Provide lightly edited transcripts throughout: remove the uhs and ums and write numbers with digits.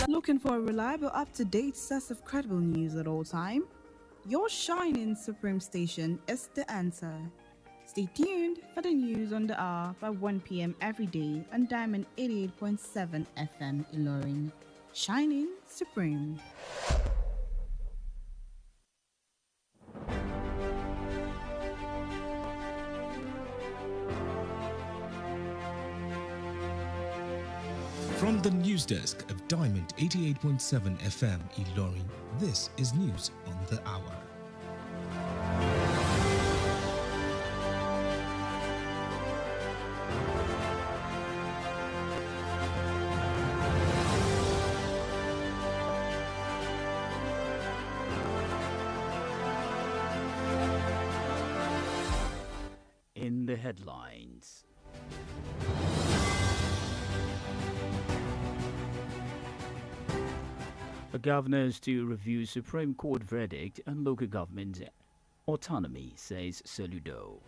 Looking for a reliable, up-to-date source of credible news at all time? Your shining Supreme station is the answer. Stay tuned for the news on the hour by 1 p.m. every day on Diamond 88.7 FM Ilorin. Shining Supreme. From the news desk of Diamond 88.7 FM Ilorin, this is news on the hour. In the headlines. Governors to review Supreme Court verdict on local government autonomy, says Soludo.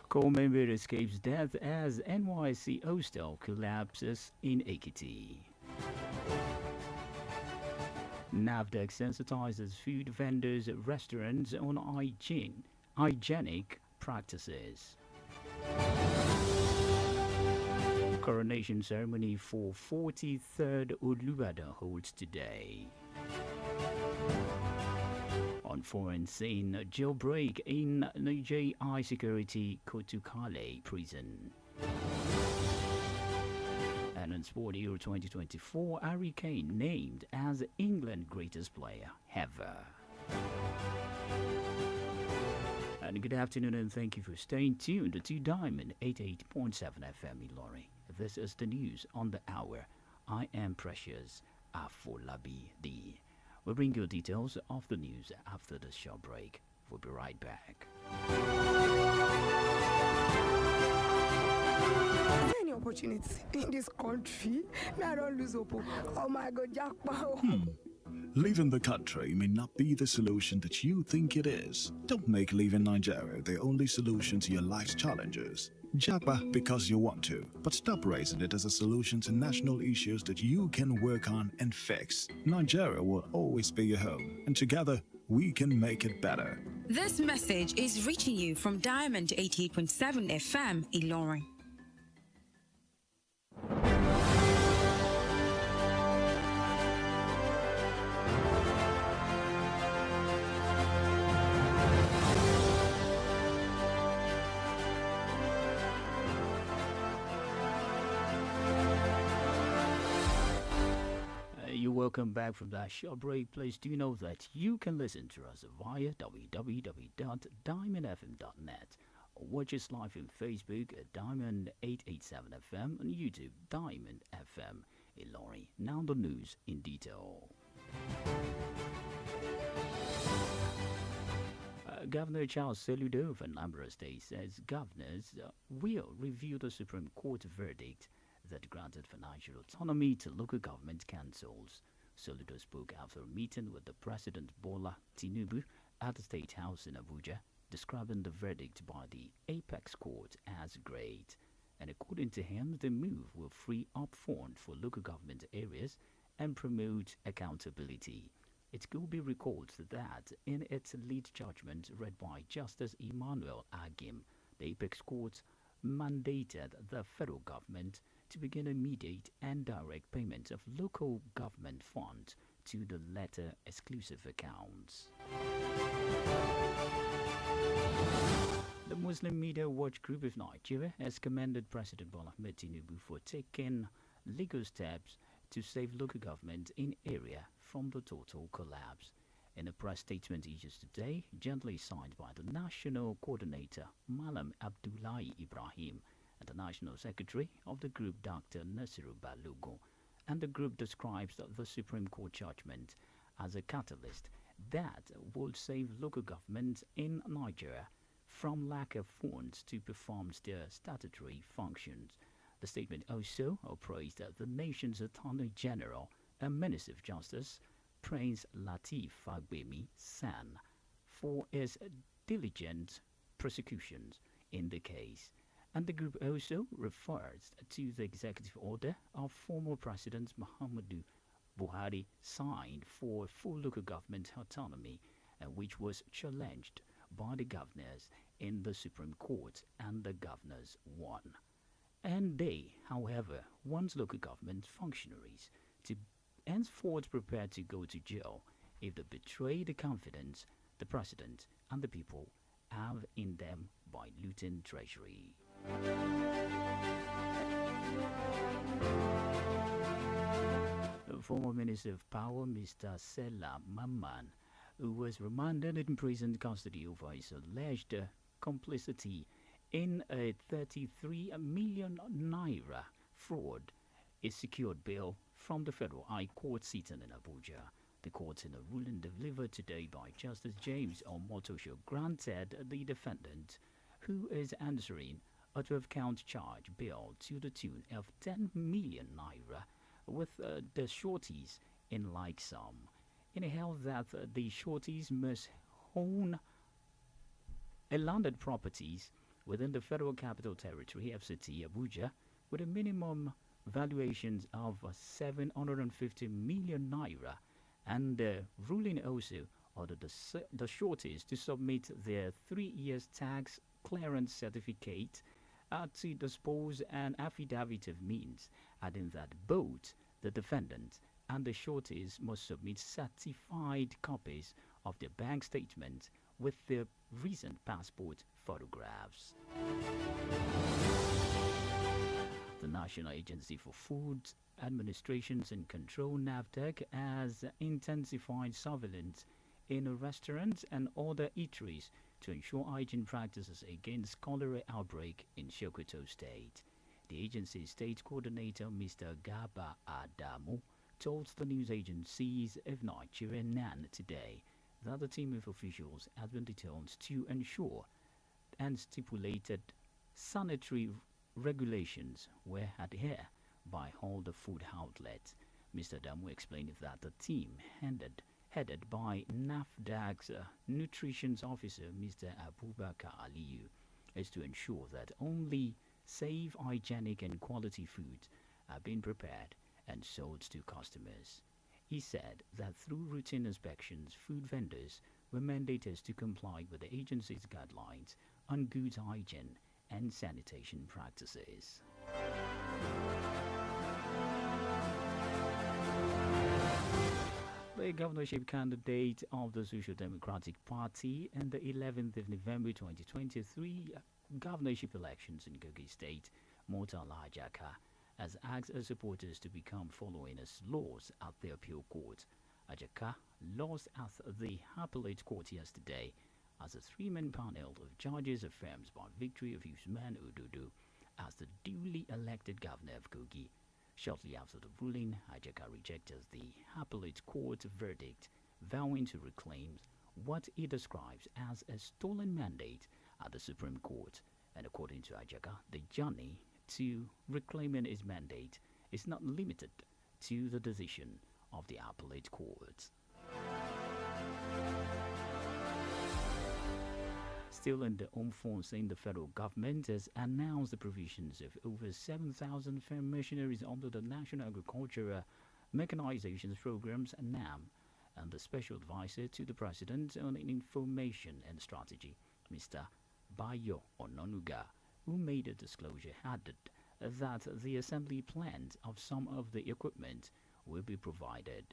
Corps member escapes death as NYC hostel collapses in Ekiti. NAFDAC sensitizes food vendors at restaurants on hygienic practices. Coronation ceremony for 43rd Olubadan holds today. On foreign scene, jailbreak in Niger High Security Kotukale prison. And on Sport Euro 2024, Harry Kane named as England's greatest player ever. And good afternoon and thank you for staying tuned to Diamond 88.7 FM Ilorin. This is the news on the hour. I am Precious Afolabi D. We'll bring you details of the news after the short break. We'll be right back. Is there any opportunity in this country? I don't lose hope. Oh my God, Jackpot. Leaving the country may not be the solution that you think it is. Don't make leaving Nigeria the only solution to your life's challenges. Japa because you want to, but stop raising it as a solution to national issues that you can work on and fix. Nigeria will always be your home, and together we can make it better. This message is reaching you from Diamond 88.7 FM Ilorin. Welcome back from that short break. Please do know that you can listen to us via www.diamondfm.net or watch us live on Facebook at Diamond 887 FM and YouTube Diamond FM Ilorin. Now the news in detail. Governor Charles Soludo of Anambra State says governors will review the Supreme Court verdict that granted financial autonomy to local government councils. Soludo spoke after a meeting with the President Bola Tinubu at the State House in Abuja, describing the verdict by the Apex Court as great. And according to him, the move will free up funds for local government areas and promote accountability. It could be recalled that in its lead judgment read by Justice Emmanuel Agim, the Apex Court mandated the federal government to begin immediate and direct payment of local government funds to the latter exclusive accounts. The Muslim Media Watch Group of Nigeria has commended President Bola Ahmed Tinubu for taking legal steps to save local government in area from the total collapse. In a press statement issued today, jointly signed by the National Coordinator Malam Abdullahi Ibrahim and the National Secretary of the group Dr. Nasiru Balogun, and the group describes the Supreme Court judgment as a catalyst that will save local governments in Nigeria from lack of funds to perform their statutory functions. The statement also praised the nation's Attorney General and Minister of Justice, Prince Lateef Fagbemi San, for his diligent prosecutions in the case. And the group also refers to the executive order of former President Muhammadu Buhari signed for full local government autonomy, which was challenged by the governors in the Supreme Court, and the governors won. And they, however, want local government functionaries to henceforth prepare to go to jail if they betray the confidence the president and the people have in them by looting treasury. The former Minister of Power, Mr. Sela Mamman, who was remanded in prison custody over his alleged complicity in a 33 million naira fraud, is secured bail from the Federal High Court sitting in Abuja. The court, in a ruling delivered today by Justice James Omotosho, granted the defendant, who is answering a 12-count charge, bail to the tune of 10 million naira, with the shorties in like sum. It held that the shorties must own a landed properties within the Federal Capital Territory, FCT, Abuja, with a minimum valuations of 750 million naira, and the ruling also ordered the shorties to submit their 3 years tax clearance certificate to dispose an affidavit of means, adding that both the defendant and the shorties must submit certified copies of their bank statement with their recent passport photographs. The National Agency for Food Administrations and Control, NAFDAC, has intensified surveillance in restaurants and other eateries to ensure hygiene practices against cholera outbreak in Sokoto State. The agency's state coordinator, Mr. Gaba Adamu, told the news agencies of Nigeria NAN today that the team of officials has been detailed to ensure and stipulated sanitary regulations were adhered by all the food outlets. Mr. Damu explained that the team headed by NAFDAC's nutrition officer, Mr. Abubakar Aliyu, is to ensure that only safe, hygienic and quality foods are being prepared and sold to customers. He said that through routine inspections, food vendors were mandated to comply with the agency's guidelines on good hygiene and sanitation practices. The governorship candidate of the Social Democratic Party in the 11th of November 2023 governorship elections in Kogi State, Murtala Ajaka, has asked her supporters to become following his loss at the appeal court. Ajaka lost at the appellate court yesterday as a three-man panel of judges affirms by victory of Usman Ododo as the duly elected governor of Kogi. Shortly after the ruling, Ajaka rejected the appellate court verdict, vowing to reclaim what he describes as a stolen mandate at the Supreme Court. And according to Ajaka, the journey to reclaiming his mandate is not limited to the decision of the appellate court. Still in the home force, the federal government has announced the provisions of over 7,000 firm missionaries under the National Agricultural Mechanization Programs, NAM, and the special advisor to the president on information and strategy, Mr. Bayo Ononuga, who made a disclosure, added that the assembly plans of some of the equipment will be provided.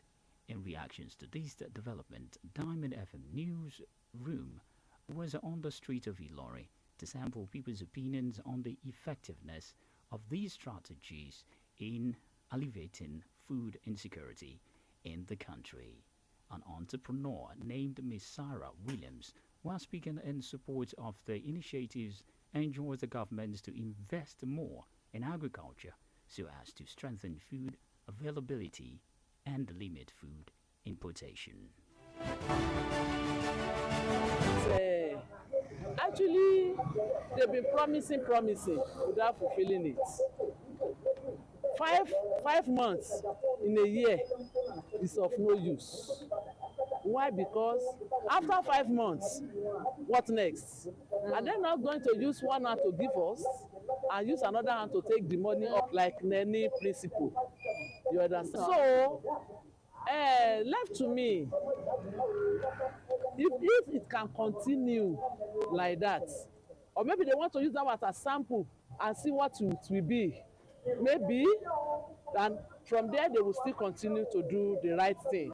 In reactions to this development, Diamond FM News Room was on the street of Ilorin to sample people's opinions on the effectiveness of these strategies in alleviating food insecurity in the country. An entrepreneur named Miss Sarah Williams, while speaking in support of the initiatives, enjoins the government to invest more in agriculture so as to strengthen food availability and limit food importation. Actually, they've been promising without fulfilling it. Five months in a year is of no use. Why? Because after 5 months, what next? Are they not going to use one hand to give us and use another hand to take the money up like any principle? You understand? So, left to me, if it can continue like that, or maybe they want to use that as a sample and see what it will be, maybe, and from there they will still continue to do the right thing.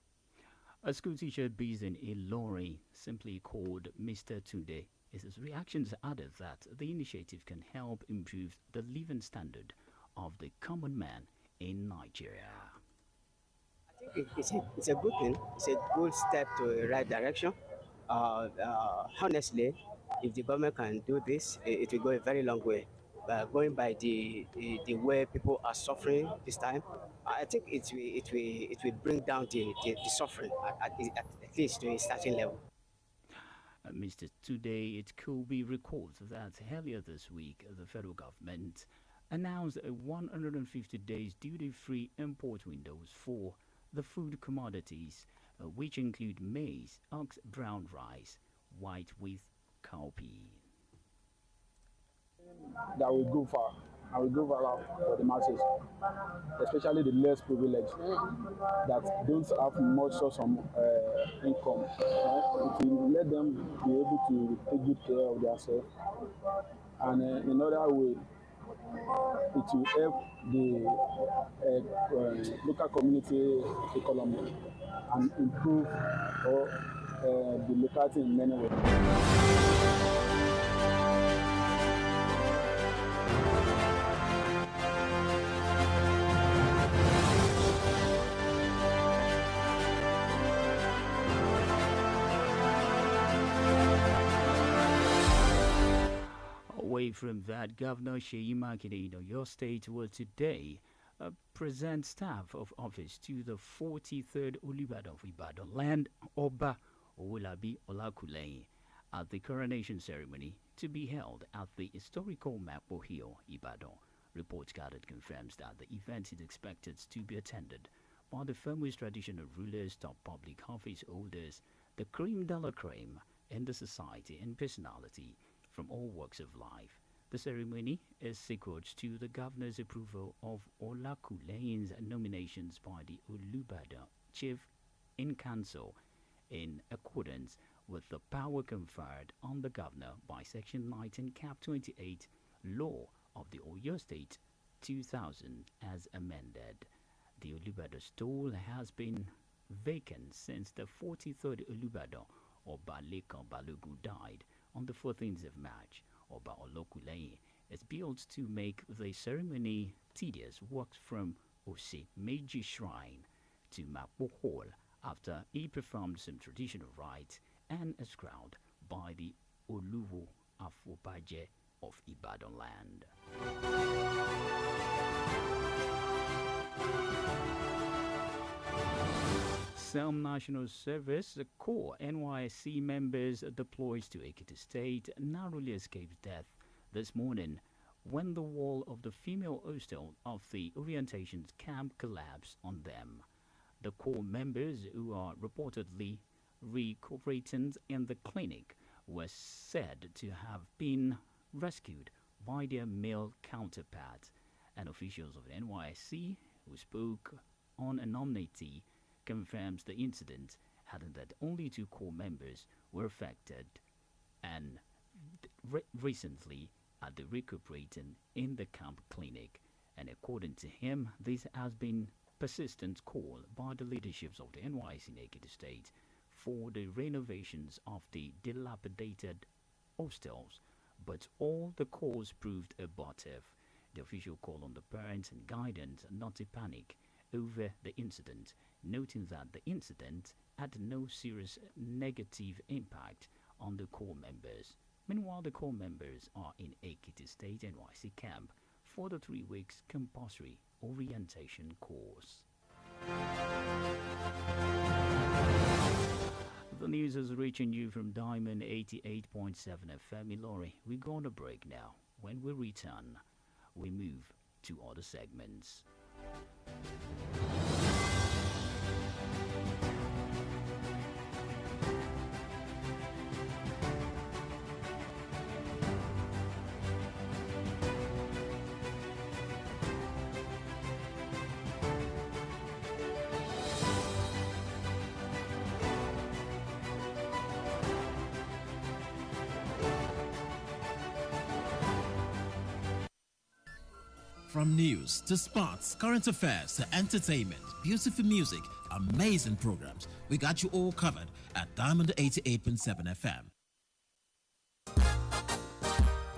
A school teacher based in Ilorin, simply called Mr. Tunde, his reactions added that the initiative can help improve the living standard of the common man in Nigeria. I think it's a good thing. It's a good step to the right direction. Honestly, if the government can do this, it will go a very long way. Going by the way people are suffering this time, I think it will bring down the suffering at least to a certain level. Mr. Today, it could be recalled that earlier this week, the federal government announced a 150 days duty-free import windows for the food commodities, which include maize, ox brown rice, white wheat, cowpea. That will go far and will go viral for the masses, especially the less privileged that don't have much source of income. It will let them be able to take good care of themselves, and in other way, it will help the local community economy and improve the locality in many ways. Away from that, Governor Seyi Makinde in Oyo State will today present staff of office to the 43rd Olubadan of Ibadan land, Oba Oyewole Olakuleyin, at the coronation ceremony to be held at the historical Mapo Hill, Ibadan. Reports gathered confirms that the event is expected to be attended by the famous traditional rulers, top public office holders, the cream de la creme in the society, and personality from all walks of life. The ceremony is sequel to the governor's approval of Olakuleyin's nominations by the Olubadan Chief in Council in accordance with the power conferred on the governor by Section 19 Cap 28 Law of the Oyo State 2000 as amended. The Olubadan stool has been vacant since the 43rd Olubadan, Oba Lekan Balogun, died on the 14th of March. Oba Olakuleyin is built to make the ceremony tedious. Walks from Ose Meji Shrine to Mapo Hall after he performed some traditional rites and is crowned by the Oluwo Afolabi of Ibadan land. Some National Service Corps NYSC members deployed to Ekiti State narrowly escaped death this morning when the wall of the female hostel of the orientation camp collapsed on them. The Corps members, who are reportedly recuperating in the clinic, were said to have been rescued by their male counterparts, and officials of the NYSC who spoke on anonymity confirms the incident, adding that only 2 Corps members were affected and recently are recuperating in the camp clinic. And according to him, this has been persistent call by the leaderships of the NYC in Ekiti State for the renovations of the dilapidated hostels, but all the calls proved abortive. The official called on the parents and guidance not to panic over the incident, noting that the incident had no serious negative impact on the Corps members. Meanwhile, the Corps members are in Ekiti State NYC camp for the 3 weeks compulsory orientation course. The news is reaching you from Diamond 88.7 FM Ilorin. We go on a break now. When we return, we move to other segments. From news to sports, current affairs to entertainment, beautiful music, amazing programs, we got you all covered at Diamond 88.7 FM.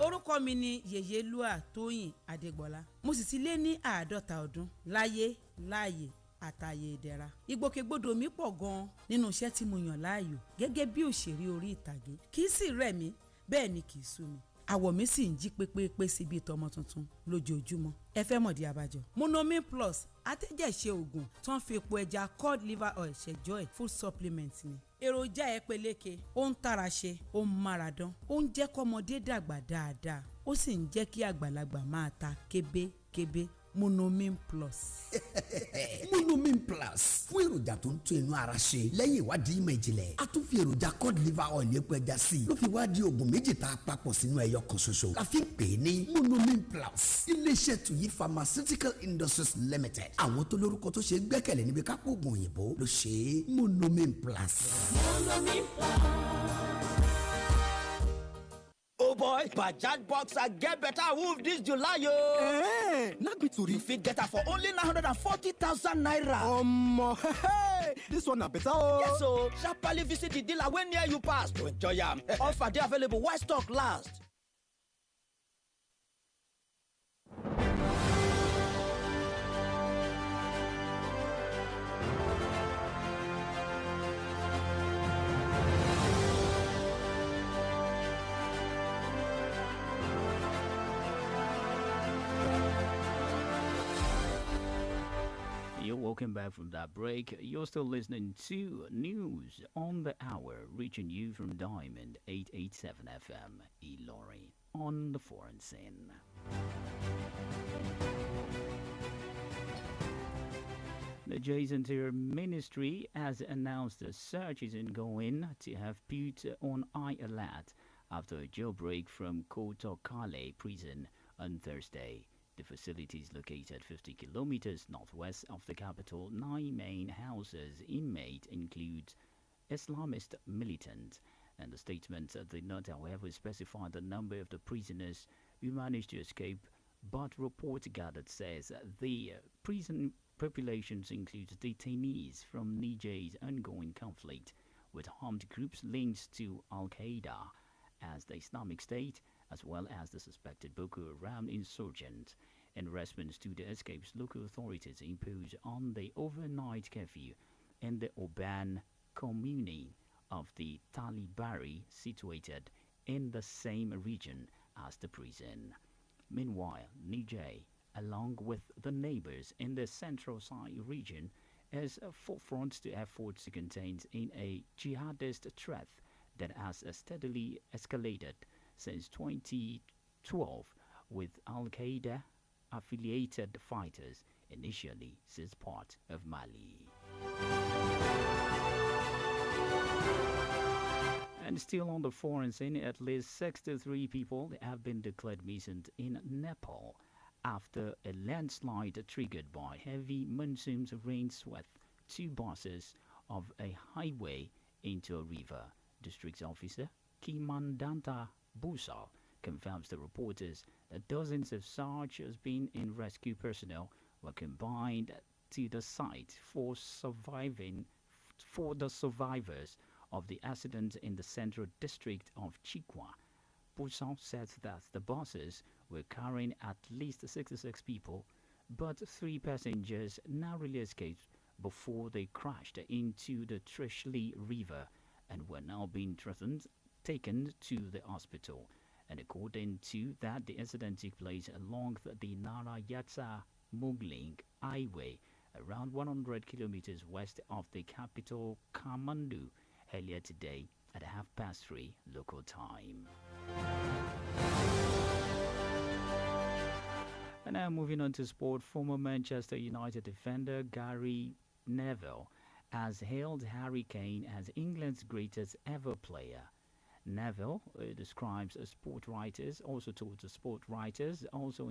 Orúkọ mi ni Yèyélúà Tóyìn Adégbọlá. Mo sì ti lé ní 50 ọdún láyé láàyè àtàyè ìdẹ̀ra. Ìgbòkègbodò mi pọ̀ gan-an nínú iṣẹ́ tí mo yàn láàyò gẹ́gẹ́ bí òṣèré orí ìtàgé. Kì í sì rẹ̀ mí, bẹ́ẹ̀ ni kì í sú mi. Àwọ̀ mi sì ń jí pépépé síbi ìtọ́mọ tuntun lójoojúmọ́. Ẹ fẹ́ mọ̀dí abájọ. Monomin Plus atẹ́jẹ̀ṣe oògùn tó ń fi epo ẹja cod liver oil ṣẹjọ́ ẹ̀ food supplement ni. Èròjà ẹ peléke, ó ń tara ṣe, ó ń mára dán, ó ń jẹ́ kọ́mọdé dàgbà dáadáa, ó sì ń jẹ́ kí àgbàlagbà máa ta kébékébé. Monomin Plus. Monomin Plus fún èròjà tó ń tún inú ara ṣe lẹ́yìn ìwádìí ìmọ̀ ìjìnlẹ̀. A tún fi èròjà cod liver oil epo ẹja sí i ló fi wá di oògùn méjì tá a papọ̀ sínú ẹyọ kan ṣoṣo. La fi ń pè é ní Monomin Plus. Iléeṣẹ́ Tuyi Pharmaceutical Industries Limited. Àwọn tó lórúkọ tó ṣe gbẹ́kẹ̀lé níbi kápò oògùn òyìnbó ló ṣe é. Monomin Plus. Monomin Plus. Oh boy, Bajaj Boxer get better wolf this July, yo. Not be too. You fit get her for only 940,000 naira. Hey, this one a better. Oh. Yes, so sharply visit the dealer when near you pass to enjoy them. Offer they available while stock last. Welcome back from that break. You're still listening to News on the Hour, reaching you from Diamond 887 FM, Iroyin on the foreign scene. The Niger's Interior Ministry has announced a search is ongoing to have put on high alert after a jailbreak from Kotokale prison on Thursday. The facility is located 50 kilometers northwest of the capital. 9 main houses inmates include Islamist militants, and the statement did not, however, specify the number of the prisoners who managed to escape, but report gathered says the prison populations includes detainees from Niger's ongoing conflict with armed groups linked to Al-Qaeda as the Islamic State, as well as the suspected Boko Haram insurgent. In response to the escapes, local authorities imposed on the overnight curfew in the Oban commune of the Talibari, situated in the same region as the prison. Meanwhile, Niger, along with the neighbors in the Central Sahel region, is forefront to efforts to contain in a jihadist threat that has steadily escalated since 2012, with Al-Qaeda affiliated fighters initially as part of Mali. And still on the foreign scene, at least 63 people have been declared missing in Nepal after a landslide triggered by heavy monsoon rain swept 2 buses of a highway into a river. District Officer Kimandanta Busal confirms to reporters that dozens of searchers being in rescue personnel were combined to the site for the survivors of the accident in the central district of Chikwa. Busal said that the buses were carrying at least 66 people, but 3 passengers narrowly escaped before they crashed into the Trishli River and were now being taken to the hospital. And according to that, the incident took place along the Narayatsa Mugling Highway, around 100 kilometers west of the capital Kathmandu, earlier today at 3:30 local time. And now moving on to sport, former Manchester United defender Gary Neville has hailed Harry Kane as England's greatest ever player. Neville describes sport writers, also told the sport writers, also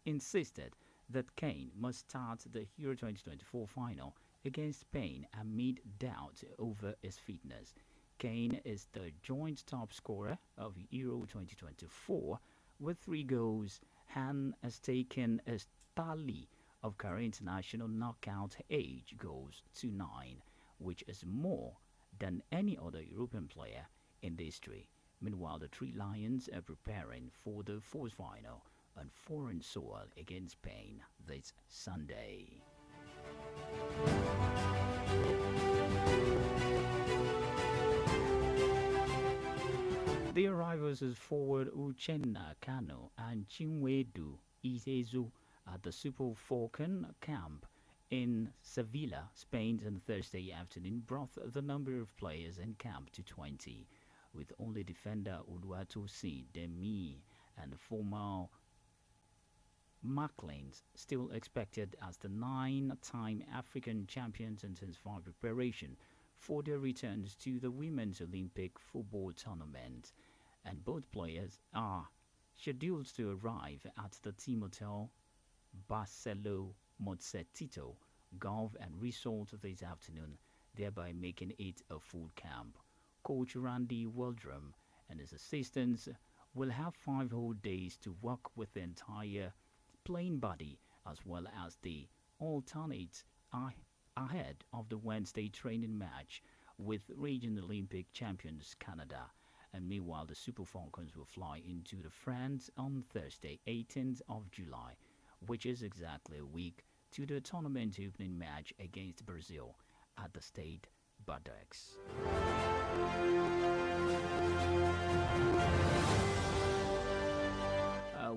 insisted that Kane must start the Euro 2024 final against Spain amid doubt over his fitness. Kane is the joint top scorer of Euro 2024 with 3 goals Han has taken a tally of current international knockout age goals to 9, which is more than any other European player in the history. Meanwhile, the Three Lions are preparing for the fourth final on foreign soil against Spain this Sunday. The arrivals is forward Uchenna Kano and Chinwedu Izezu at the Super Falcon camp in Sevilla, Spain on Thursday afternoon brought the number of players in camp to 20, with only defender Oluwatosin Demi and former Macklins still expected as the 9-time African champions intensify preparation for their returns to the Women's Olympic football tournament, and both players are scheduled to arrive at the team hotel Barcelo Mozzetito Golf and Resort this afternoon, thereby making it a full camp. Coach Randy Waldrum and his assistants will have 5 whole days to work with the entire playing body as well as the alternates ahead of the Wednesday training match with regional Olympic champions Canada. And meanwhile, the Super Falcons will fly into France on Thursday, 18th of July, which is exactly a week to the tournament opening match against Brazil at the Stade Bordeaux.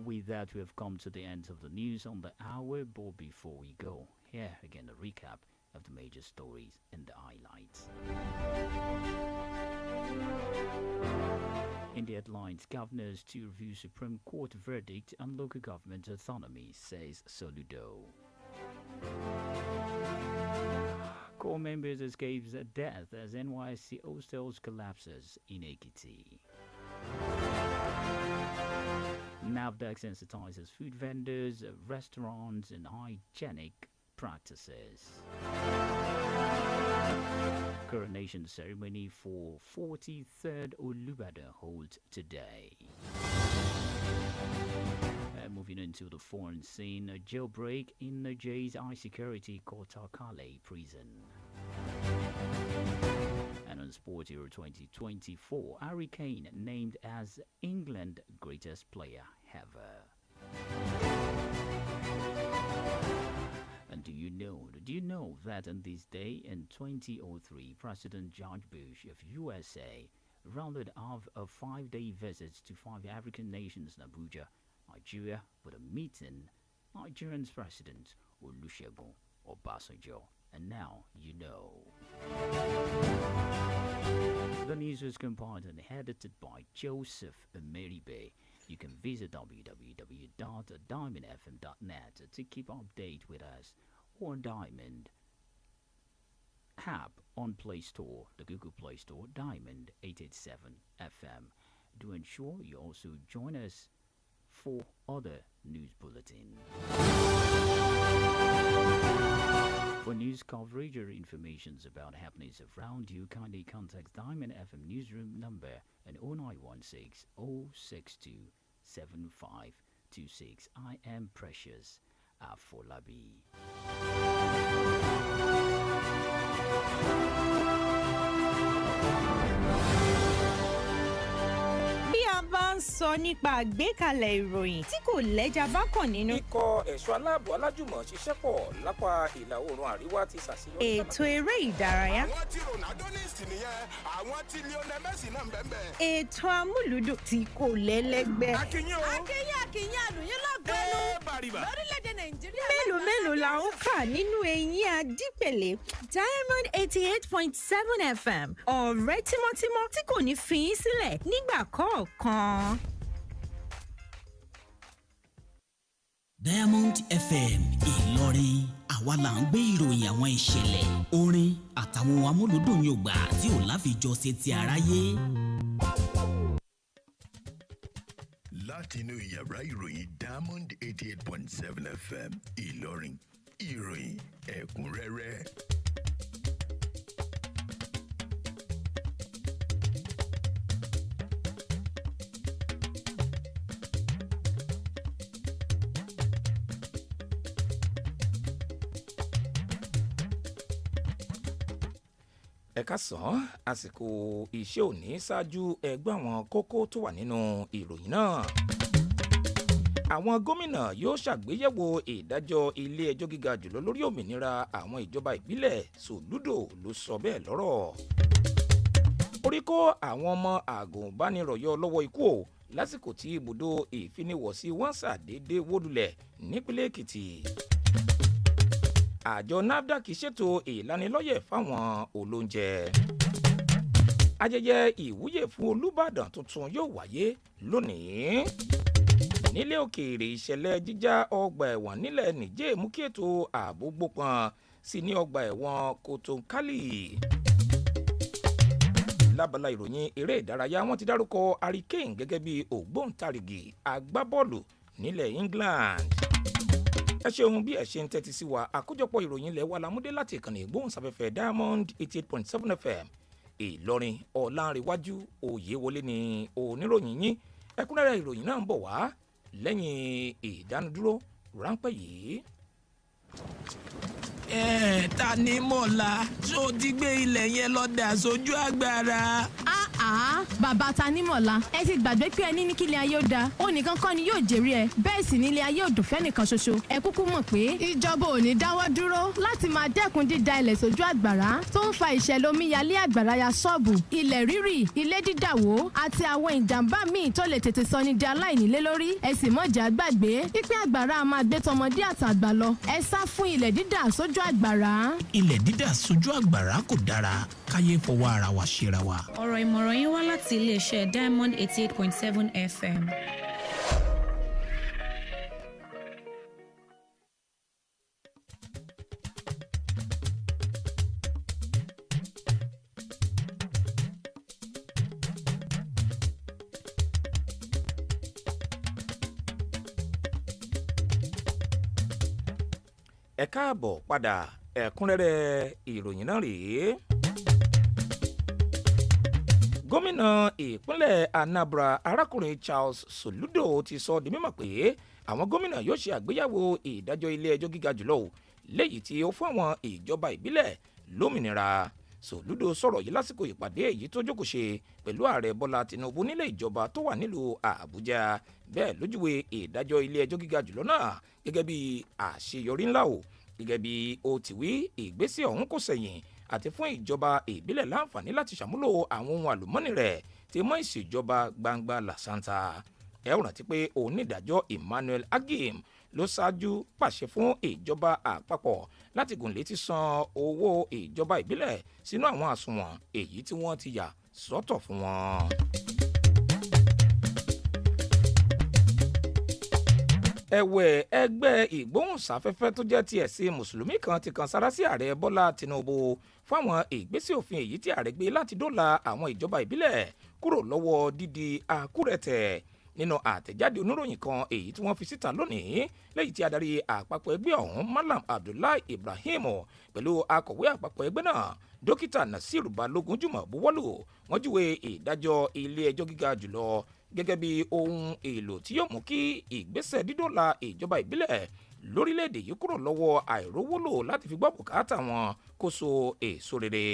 With that, we have come to the end of the news on the hour, but before we go, here again a recap of the major stories and the highlights. In the headlines, governors to review Supreme Court verdict on local government autonomy, says Soludo. Corps members escapes death as NYSC hostels collapses in Ekiti. NAFDAC sensitizes food vendors, restaurants, and hygienic practices. Coronation ceremony for 43rd Olubadan holds today. Moving into the foreign scene, a jailbreak in Niger's high security Kotakale prison. And on Sport Euro 2024, Harry Kane named as England's greatest player ever. And do you know that on this day in 2003, President George Bush of USA rounded off a 5-day visit to 5 African nations in Abuja, Nigeria, with a meeting Nigerian's President Olusegun Obasanjo. And now you know. The news was compiled and edited by Joseph Meribe. You can visit www.diamondfm.net to keep update with us, or Diamond app on Play Store, the Google Play Store, Diamond 887 FM. Do ensure you also join us for other news bulletins. For news coverage or information about happenings around you, kindly contact Diamond FM newsroom number at 0916 062 7526. I am Precious Afolabi. Bí a bá ń sọ nípa àgbékalẹ̀ ìròyìn tí kò lẹ́jà bákan nínú. Ikọ̀ ẹ̀ṣọ́ aláàbò alájùmọ̀ ṣiṣẹ́ pọ̀ lápá ìlà oòrùn àríwá ti ṣàṣeyọrí. Ètò eré ìdárayá. Àwọn tí Ronaldo ní ìsìn nìyẹn, àwọn tí Lionel Messi náà ń bẹ́ẹ̀. Ètò amúlùdùn tí kò lẹ́lẹ́gbẹ́. Akínyìn o. Akínyìn àlùyìn lọ́gọ́nù. Bàrìbà. Lórílẹ̀‐èdè Nàìjíríà. Mélòó la ń kà nínú eyín Adípèlé Diamond 88.7 FM. Ọ̀rẹ́ tímọ́tímọ́ tí kò ní fi í sílẹ̀ nígbà kọ̀ọ̀kan. Diamond FM Ìlọrin, àwa là ń gbé ìròyìn àwọn ìṣẹ̀lẹ̀, orin àtàwọn amúlùdùn yògbà tí ò láfijọ́ ṣe ti aráyé. Látinú yàrá ìròyìn Diamond 88.7 FM Ìlọrin, ìròyìn ẹ̀kúnrẹ́rẹ́. ẹ káàsán àsìkò iṣẹ́ òní ṣáájú ẹgbẹ́ àwọn kókó tó wà nínú ìròyìn náà. Àwọn gómìnà yóò ṣàgbéyẹ̀wò ìdájọ́ ilé ẹjọ́ gíga jùlọ lórí òmìnira àwọn ìjọba ìbílẹ̀ Soludo ló sọ bẹ́ẹ̀ lọ́rọ̀. Orí kó àwọn ọmọ àgùnbánirọ̀ yọ lọ́wọ́ ikú o lásìkò tí ibùdó ìfiniwọ̀sí wọn ṣàdédé wó lulẹ̀ nípínlẹ̀ Èkìtì. Àjọ NAFDAC ṣètò ìlanilọ́yẹ̀ fáwọn olóúnjẹ. Ayẹyẹ ìwúyè fún Olúbàdàn tuntun yóò wáyé lónìí. Nílé òkèèrè ìṣẹ̀lẹ̀ jíjà ọgbà ẹ̀wọ̀n nílẹ̀ Níjẹ̀ mú kí ètò ààbò gbópọn sí ní ọgbà ẹ̀wọ̀n Kòtòǹkálì. Lábala ìròyìn eré ìdárayá wọ́n ti dárúkọ Harry Kane gẹ́gẹ́ bí ògbóǹtarìgì agbábọ́ọ̀lù nílẹ̀ England. Ẹ ṣeun bí ẹ ṣe ń tẹ́tí sí wa àkójọpọ̀ ìròyìn ilẹ̀ wa lámúdé láti ìkànnì ìgbóhùnsáfẹ́fẹ́ Diamond 88.7 FM Ìlọrin. Ọlárenwájú Oyewole ni oníròyìn yín. Ẹ̀kúnrẹ́rẹ́ ìròyìn náà ń bọ̀ wá lẹ́yìn ìdánudúró ráńpẹ́ yìí. Ta ni mọ̀lá tó ti gbé ilẹ̀ yẹn lọ dà sójú agbára. Bàbá Tanímọ̀lá ẹ ti gbàgbé pé ẹni ní kílẹ̀ ayé ó da ó nìkan kọ́ ni yóò jèrè ẹ bẹ́ẹ̀ sì nílé ayé ò dùn fẹ́nìkan ṣoṣo ẹ kúkú mọ̀ pé ìjọba ò ní dáwọ́ dúró láti máa dẹ́kun dídá ilẹ̀ sójú àgbàrá tó ń fa ìṣẹ̀lẹ̀ omíyalé àgbàrá ya ṣọ́ọ̀bù ilẹ̀ rírì ilé dídàwó àti àwọn ìjàmbá míì tó lè tètè sọ ní di aláìnílé lórí ẹ sì mọ̀jà gbàgbé pípín àgbàrá máa gbé tọmọdé àtàgbà lọ ẹ sá fún ilẹ̀ dídà sójú àgbàrá. Ilẹ̀ dídà sójú àgbàrá kò dára káyé fọwọ́ ara wa ṣera wa. Ọ̀rọ̀ ìmọ̀ràn yín wá láti iléeṣẹ́ Diamond 88.7 FM. Ẹ káàbọ̀ padà ẹ̀kúnrẹ́rẹ́ ìròyìn náà rèé. Gómìnà ìpínlẹ̀ Anambra arákùnrin Charles Soludo ti sọ di mímọ̀ pé àwọn gómìnà yóò ṣe àgbéyẹ̀wò ìdájọ́ ilé ẹjọ́ gíga jùlọ léyìí tí ó fún àwọn ìjọba ìbílẹ̀ lómìnira. Soludo sọ̀rọ̀ yìí lásìkò ìpàdé èyí tó jókòó ṣe pẹ̀lú ààrẹ Bọ́lá Tinubu nílé ìjọba tó wà nílùú Àbújá. Bẹ́ẹ̀ lójúwe ìdájọ́ ilé ẹjọ́ gíga jùlọ náà gẹ́gẹ́ bí àṣeyọrí ńlá o gẹ́gẹ́ bí ó ti wí ìgbésẹ̀ ọ̀hún kò sẹ̀yìn àti fún ìjọba ìbílẹ̀ láǹfààní láti ṣàmúlò àwọn ohun àlùmọ́nì rẹ̀ tí mọ́ ìṣèjọba gbangba làṣántà. Ẹ ó rántí pé onídàájọ́ Emmanuel Agim ló ṣáájú pàṣẹ fún ìjọba àpapọ̀ láti gùn létí san owó ìjọba ìbílẹ̀ sínú àwọn àsùnwọ̀n èyí tí wọ́n ti yà sọ́tọ̀ fún wọn. Ẹ̀wẹ̀ ẹgbẹ́ ìgbóhùnsáfẹ́fẹ́ tó jẹ́ ti ẹ̀sìn mùsùlùmí kan ti kan sára sí ààrẹ Bọ́lá Tinubu fáwọn ìgbésẹ̀ òfin èyí tí ààrẹ gbé láti dóòlà àwọn ìjọba ìbílẹ̀ kúrò lọ́wọ́ dídi àkúrẹ̀tẹ̀. Nínú àtẹ̀jáde oníròyìn kan èyí tí wọ́n fi síta lónìí lẹ́yìn tí adarí àpapọ̀ ẹgbẹ́ ọ̀hún Malam Abdullahi Ibrahim pẹ̀lú akọ̀wé àpapọ̀ ẹgbẹ́ náà Dókítà Nasiru Balógun Jùmọ̀ buwọ́lù wọ́n júwe ìdájọ́ ilé ẹjọ́ gíga jùlọ gẹ́gẹ́ bí ohun èlò tí yóò mú kí ìgbésẹ̀ dídóòlà ìjọba ìbílẹ̀ lórílẹ̀‐èdè yìí kúrò lọ́wọ́ àìrówólò láti fi gbọ́ bùkátà wọn kó so èso rere.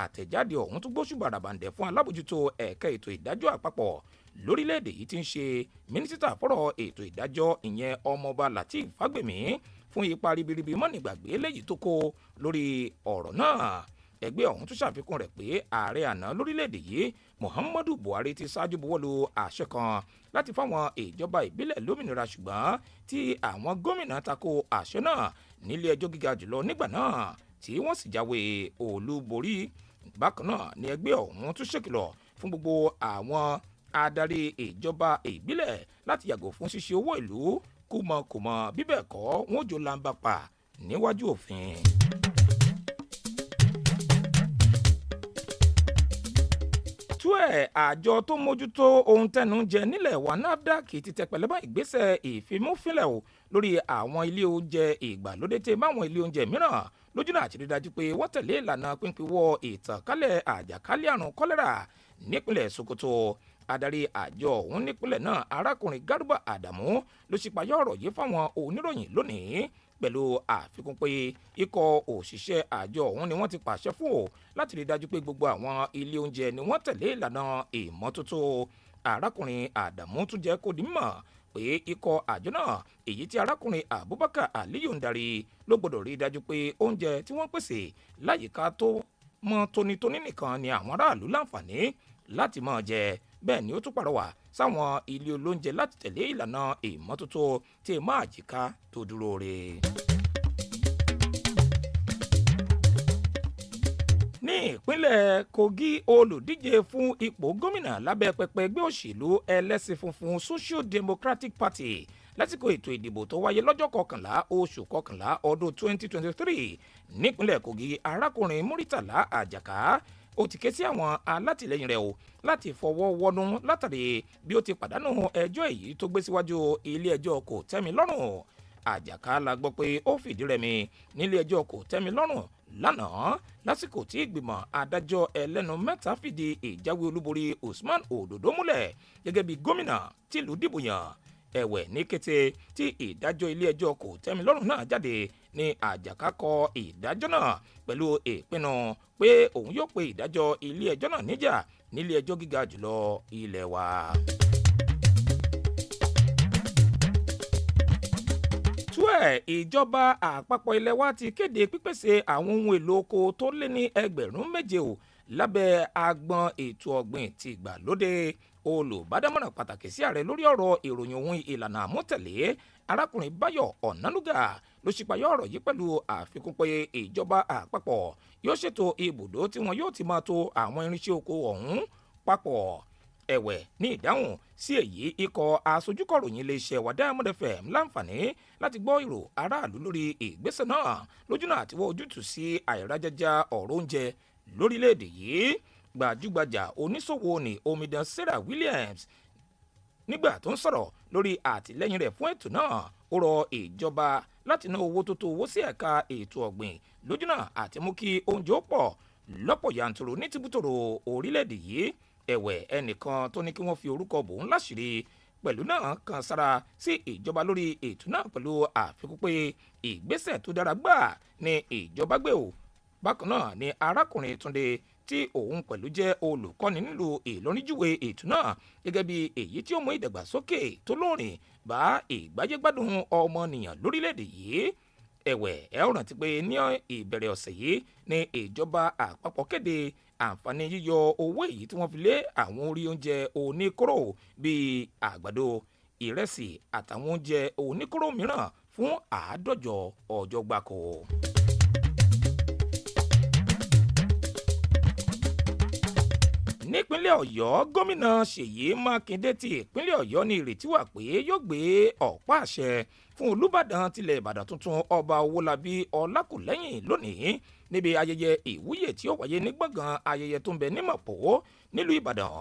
Àtẹ̀jáde ọ̀hún tún gbóṣùbà ràbàǹdẹ̀ fún alábòjútó ẹ̀ka ètò ìdájọ́ àpapọ̀ lórílẹ̀‐èdè yìí tí ń ṣe mínísítà fọ́rọ̀ ètò ìdájọ́ ìyẹn ọmọọba Lateef Fagbemi fún ipa ribiribi mọ́nìgbàgbé léyìí tó kó lórí ọ̀rọ̀ náà. Ẹgbẹ́ ọ̀hún tún ṣàfikún rẹ̀ pé ààrẹ àná lórílẹ̀‐èdè yìí Muhammadu Buhari ti ṣáájú buwọ́lu àṣẹ kan láti fáwọn ìjọba ìbílẹ̀ lómìnira ṣùgbọ́n tí àwọn gómìnà tako àṣẹ náà nílé ẹjọ́ gíga jùlọ nígbà náà tí wọ́n sì jáwé olúborí. Bákan náà ni ẹgbẹ́ ọ̀hún tún ṣèkìlọ̀ fún gbogbo àwọn adarí ìjọba ìbílẹ̀ láti yàgò fún ṣíṣe owó ìlú kùmọ̀kùmọ̀ bíbẹ̀ kọ́ wọn ò jò làǹbà pa níwájú òfin. Àjọ tó mójútó ohun tẹnu jẹ nílẹ̀ wa NAFDAC ti tẹ pẹ̀lẹ́bà ìgbésẹ̀ ìfimúfínlẹ̀ o lórí àwọn ilé oúnjẹ ìgbàlódé tẹ máwọn ilé oúnjẹ mìíràn lójúnà àti rí dájú pé wọ́n tẹ̀lé ìlànà pínpínwọ́ ìtànkálẹ̀ àjàkálẹ̀ àrùn kọ́lẹ́rà nípínlẹ̀ Sokoto. adarí àjọ ọ̀hún nípínlẹ̀ náà arákùnrin Garba Adamu ló ṣípayá ọ̀rọ̀ yìí fáwọn oníròyìn lónìí pẹ̀lú àfikún pé ikọ̀ òṣìṣẹ́ àjọ ọ̀hún ni wọ́n ti pàṣẹ fún o láti rí dájú pé gbogbo àwọn ilé oúnjẹ ni wọ́n tẹ̀lé ìlànà ìmọ́tótó. Arákùnrin Adamu tún jẹ́ kó di mímọ̀ pé ikọ̀ àjọ náà èyí tí arákùnrin Abubakar Aliyu ń darí ló gbọdọ̀ rí dájú pé oúnjẹ tí wọ́n pèsè láyìíká tó mọ́ tónítóní nìkan ni àwọn aráàlú láǹfààní láti máa jẹ. Bẹ́ẹ̀ ni ó tún pàrọwà sáwọn ilé olóúnjẹ láti tẹ̀lé ìlànà ìmọ́tótó tí ẹ máa jìká tó dúró re. Ní ìpínlẹ̀ Kogi olùdíje fún ipò gómìnà lábẹ́ pẹpẹ ẹgbẹ́ òṣèlú ẹlẹ́sìn funfun Social Democratic Party lásìkò ètò ìdìbò tó wáyé lọ́jọ́ 11 oṣù 11 ọdún 2023 nípínlẹ̀ Kogi arákùnrin Muritala Àjàká ó ti ké sí àwọn alátìlẹyìn rẹ̀ o láti fọwọ́ wọnú látàrí bí ó ti pàdánù ẹjọ́ èyí tó gbé síwájú ilé ẹjọ́ kò tẹ́mi lọ́rùn. Àjàká la gbọ́ pé ó fìdí rẹmi nílé ẹjọ́ kò tẹ́mi lọ́rùn lánàá lásìkò tí ìgbìmọ̀ adájọ́ ẹlẹ́nu mẹ́ta fìdí ìjáwé olúborí Usman Ododo múlẹ̀ gẹ́gẹ́ bí gómìnà tìlú dìbò yàn. Ẹ̀wẹ̀ ní kété tí ìdájọ́ ilé ẹjọ́ kò tẹ́mi lọ́rùn náà jáde ní Àjàká kọ ìdájọ́ náà pẹ̀lú ìpinnu pé òun yóò pe ìdájọ́ ilé ẹjọ́ náà níjà nílé ẹjọ́ gíga jùlọ ilẹ̀ wa. Ìjọba àpapọ̀ ilẹ̀ wa ti kéde pípèsè àwọn ohun èlò oko tó lé ní 7,000 o lábẹ́ agbọn ètò ọ̀gbìn ti ìgbàlódé. Olùbádámọ̀ràn pàtàkì sí ààrẹ lórí ọ̀rọ̀ ìròyìn ohun ìlànà àmútẹ̀lé arákùnrin Báyọ̀ Ọ̀nánúgà ló ṣípayá ọ̀rọ̀ yìí pẹ̀lú àfikún pé ìjọba àpapọ̀ yóò ṣètò ibùdó tí wọn yóò ti máa tò àwọn irinṣẹ́ oko ọ̀hún papọ̀. Ẹ̀wẹ̀ ní ìdáhùn sí èyí ikọ̀ aṣojúkọ̀ròyìn iléeṣẹ́ wa Diamond FM láǹfààní láti gbọ́ ìrò aráàlú lórí ìgbésẹ̀ náà lójúnà àti wá ojútùú sí àìrájájá ọ̀rọ̀ oúnjẹ lórílẹ̀‐èdè yìí. Gbajúgbajà oníṣòwò ní omidan Sarah Williams nígbà tó ń sọ̀rọ̀ lórí àtìlẹ́yìn rẹ̀ fún ètò náà ó rọ ìjọba láti ná owó tó tó owó sí ẹ̀ka ètò ọ̀gbìn lójúnà àti mú kí oúnjẹ ó pọ̀ lọ́pọ̀ yanturu ní tìbútòrò orílẹ̀‐èdè yìí. Ẹ̀wẹ̀ ẹnìkan tó ní kí wọ́n fi orúkọ bò ń láṣìírí pẹ̀lú náà kan sára sí ìjọba lórí ètò náà pẹ̀lú àfikún pé ìgbésẹ̀ tó dára gbà ní ìjọba gbé o. Bákan náà ni arákùnrin Túndé tí òun pẹ̀lú jẹ́ olùkọ́ni nílùú Ìlọrin júwe ètò náà gẹ́gẹ́ bí èyí tí ó mú ìdàgbàsókè tó lóòrìn bá ìgbáyégbádùn ọmọnìyàn lórílẹ̀‐èdè yìí. Ẹ̀wẹ̀ ẹ ó rántí pé ní ìbẹ̀rẹ̀ ọ̀sẹ̀ yìí ni ìjọba àpapọ̀ kéde àǹfààní yíyọ owó èyí tí wọ́n fi lé àwọn orí oúnjẹ oníkóró bíi àgbàdo, ìrẹsì àtàwọn oúnjẹ oníkóró mìíràn fún 150 ọjọ́ gbáko. Nípínlẹ̀ Ọ̀yọ́ gómìnà Ṣèyí Mákindé ti ìpínlẹ̀ Ọ̀yọ́ ní ìrètí wà pé yóò gbé ọ̀pá àṣẹ fún Olúbàdàn tilẹ̀ Ìbàdàn tuntun ọba Owólabí Ọlákùlẹ́yìn lónìí níbi ayẹyẹ ìwúyè tí ó wáyé ní gbọ̀ngàn ayẹyẹ tó ń bẹ ní Mọ̀pó nílùú Ìbàdàn.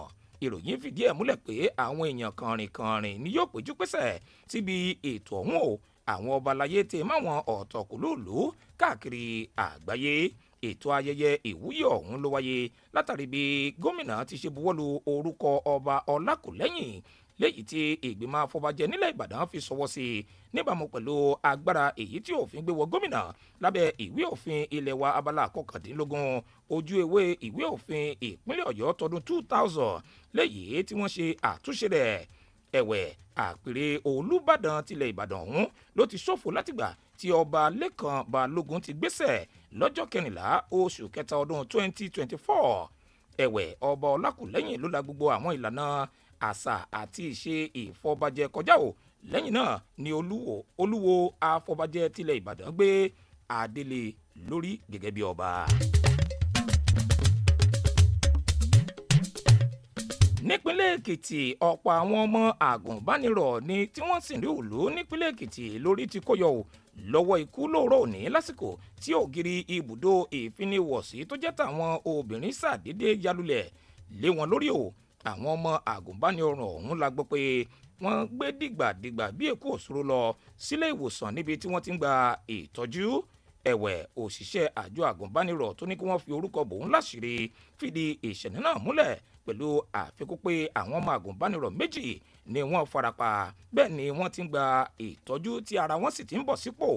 Ìròyìn fìdí ẹ̀ múlẹ̀ pé àwọn èèyàn kànrìnkànrìn ni yóò péjú pésẹ̀ síbi ètò ọ̀hún o àwọn ọba aláyé tẹ máwọn ọ̀tọ̀kùlúùlú káàkiri àgbáyé. Ètò ayẹyẹ ìwúyè ọ̀hún ló wáyé látàrí bí gómìnà ti ṣe buwọ́lu orúkọ ọba Ọlákùlẹ́yìn léyìí tí ìgbìmọ̀ afọbajẹ nílẹ̀ Ìbàdàn fi ṣọwọ́ sí níbàámu pẹ̀lú agbára èyí tí òfin gbé wọ gómìnà lábẹ́ ìwé òfin ilé wa abala 19 ojú ewé ìwé òfin ìpínlẹ̀ Ọ̀yọ́ tọdún 2000 léyìí tí wọ́n ṣe àtúnṣe rẹ̀. Ẹ̀wẹ̀ àpèrè Olúbàdàn tilẹ̀ Ìbàdàn ọ̀hún ló ti ṣòfò látìgbà tí ọba Lékan Balógun ti gbéṣẹ̀ lọ́jọ́ 14 oṣù kẹta ọdún 2024. Ẹ̀wẹ̀ ọba Ọlákùlẹ́yìn ló la gbogbo àwọn ìlànà àṣà àti ìṣe ìfọbajẹ kọjá o lẹ́yìn náà ni olúwo afọbajẹ tilẹ̀ Ìbàdàn gbé adélé lórí gẹ́gẹ́ bí ọba. Nípínlẹ̀ Èkìtì ọ̀pọ̀ àwọn ọmọ àgùnbánirọ̀ ni tí wọ́n sì rí òòlù nípínlẹ̀ Èkìtì lórí ti kóyọ o lọ́wọ́ ikú lóòrọ̀ òní lásìkò tí ògiri ibùdó ìfiniwọ̀sí tó jẹ́ tàwọn obìnrin ṣàdédé yálulẹ̀ lé wọn lórí o. Àwọn ọmọ àgùnbánirọ̀ ọ̀hún la gbọ́ pé wọ́n gbé dìgbàdìgbà bí èkó òṣòro lọ sílé ìwòsàn níbi tí wọ́n ti ń gba ìtọ́jú. Ẹ̀wẹ̀ òṣìṣẹ́ àjọ àgùnbánirọ̀ tó ní kí wọ́n fi orúkọ bòun láṣìírí fìdí ìṣẹ̀lẹ̀ náà múlẹ̀ pẹ̀lú àfikún pé àwọn ọmọ àgùnbánirọ̀ méjì ni wọ́n farapa bẹ́ẹ̀ ni wọ́n ti ń gba ìtọ́jú tí ara wọn sì ti ń bọ̀ sípò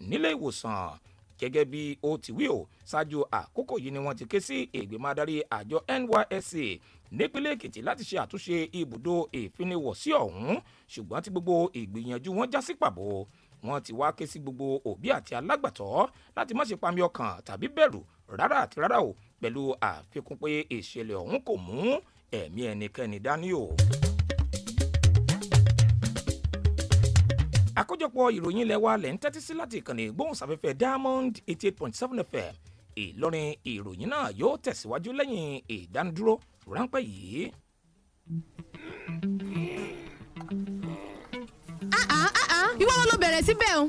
nílé ìwòsàn gẹ́gẹ́ bí ó ti wí o ṣáájú àkókò yìí ni wọ́n ti ké sí ìgbìmọ̀ adarí àjọ NYSC nípínlẹ̀ Èkìtì láti ṣe àtúnṣe ibùdó ìfiniwọ̀sí ọ̀hún ṣùgbọ́n tí gbogbo ìgbìyànjú wọn já sí pàbó wọ́n ti wá ké sí gbogbo òbí àti alágbàtọ́ láti má ṣe pami ọkàn tàbí bẹ̀rù rárá àti rárá o pẹ̀lú àfikún pé ìṣẹ̀lẹ̀ ọ̀hún kò mú ẹ̀mí ẹnikẹ́ni dání o. àkójọpọ̀ ìròyìn ilẹ̀ wa lẹ̀ ń tẹ́tí sí láti ìkànnì ìgbóhùnsáfẹ́fẹ́ Diamond 88.7 FM Ìlọrin. Ìròyìn náà yóò tẹ̀síwájú lẹ́yìn ìdánudúró ráńpẹ́ yìí. ìwọ wọn ló bẹ̀rẹ̀ síbẹ̀ o.